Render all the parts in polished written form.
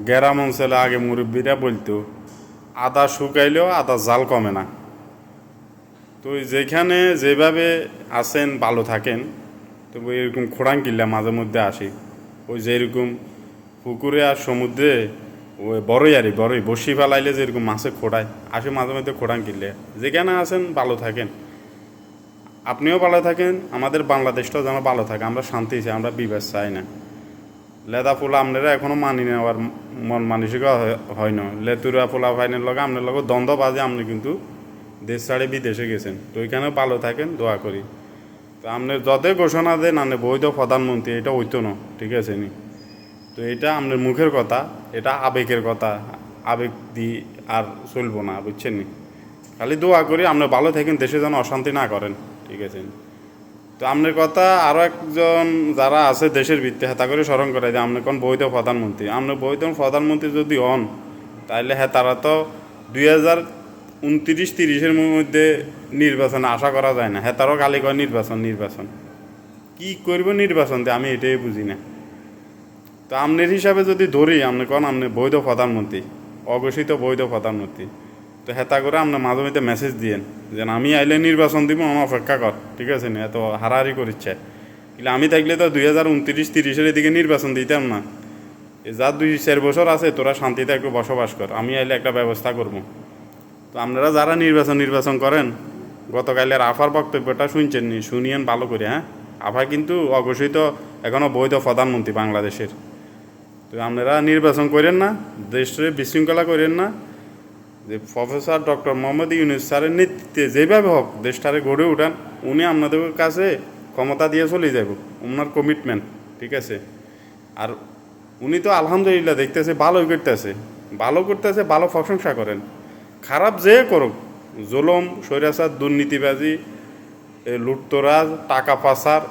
গ্রাম অঞ্চলে আগে মুরব্বীরা বলতো আদা শুকাইলেও আদা জাল কমে না। তো যেখানে যেভাবে আছেন ভালো থাকেন। তো এরকম খোড়াং কিল্লা মাঝে মধ্যে আসি, ওই যেরকম পুকুরে আর সমুদ্রে ওই বড়ই বসি ফেলাইলে যেরকম মাছে খোড়ায় আসে মাঝে মধ্যে খোড়াং কিনলে। যেখানে আছেন ভালো থাকেন, আপনিও ভালো থাকেন, আমাদের বাংলাদেশটাও যেন ভালো থাকে। আমরা শান্তি চাই, আমরা বিবাদ চাই না। লেদা পোলা আপনারা এখনও মানি নেওয়ার মন মানসিক হয় না। লেতুরা পোলা ফাইনের লগে আপনার লগে দ্বন্দ্ব বাজে, আপনি কিন্তু দেশ ছাড়ে বিদেশে গেছেন। তো ওইখানেও ভালো থাকেন, দোয়া করি। তো আপনি যতই ঘোষণা দেন আপনি বৈধ প্রধানমন্ত্রী, এটা হইতো না, ঠিক আছে নি? তো এটা আপনার মুখের কথা, এটা আবেগের কথা। আবেগ দিয়ে আর চলবো না, বুঝছেন নি? খালি দোয়া করি আপনি ভালো থাকেন, দেশে যেন অশান্তি না করেন, ঠিক আছে? তো আপনার কথা আরও একজন যারা আছে দেশের ভিত্তি হেতা করে স্মরণ করে যে আপনি কোন বৈধ প্রধানমন্ত্রী। আপনি বৈধ প্রধানমন্ত্রী যদি হন, তাহলে হ্যাঁ তারা তো 2029-30-এর মধ্যে নির্বাচনে আশা করা যায় না। হ্যাঁ তারও খালি কয় নির্বাচন কি করব নির্বাচন দিয়ে, আমি এটাই বুঝি না। তো আপনার হিসাবে যদি ধরি, আপনি কোন আপনি বৈধ প্রধানমন্ত্রী, অঘোষিত বৈধ প্রধানমন্ত্রী। তো হেতা করে আপনার মাঝে মধ্যে মেসেজ দিয়েন যে আমি আইলে নির্বাচন দিব, আমার অপেক্ষা কর, ঠিক আছে না? এত হারাহারি করিচ্ছে। কিন্তু আমি থাকলে তো 2029-30-এর দিকে নির্বাচন দিতাম না। যা 2-4 বছর আছে তোরা শান্তিতে একটু বসবাস কর, আমি আইলে একটা ব্যবস্থা করব। তো আপনারা যারা নির্বাচন করেন, গতকালের আফার বক্তব্যটা শুনছেন নি? শুনিয়েন ভালো করে, হ্যাঁ? আফা কিন্তু অঘোষিত এখনও বৈধ প্রধানমন্ত্রী বাংলাদেশের। তো আপনারা নির্বাচন করেন না, দেশে বিশৃঙ্খলা করেন না। যে প্রফেসর ডক্টর মোহাম্মদ ইউনূস স্যারের নেতৃত্বে যেভাবে হোক দেশটারে গড়ে উঠান, উনি আপনাদের কাছে ক্ষমতা দিয়ে চলে যাব, ওনার কমিটমেন্ট, ঠিক আছে? আর উনি তো আলহামদুলিল্লাহ দেখতেছে ভালোই করতেছে, ভালো প্রশংসা করেন। খারাপ যে করুক, জুলুম, স্বৈরাচার, দুর্নীতিবাজি, লুটতরাজ, টাকা পাচার,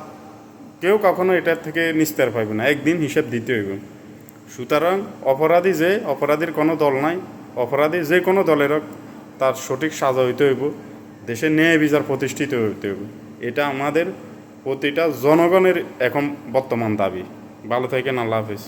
কেউ কখনো এটার থেকে নিস্তার পাইবে না, একদিন হিসেব দিতে হইব। সুতরাং অপরাধীর কোনো দল নাই, অপরাধী যে কোনো দলের হোক তার সঠিক সাজা হইতে হইব, দেশে ন্যায় বিচার প্রতিষ্ঠিত হইতে হইব। এটা আমাদের প্রতিটা জনগণের এখন বর্তমান দাবি। ভালো থাকেন, আল্লাহ হাফিজ।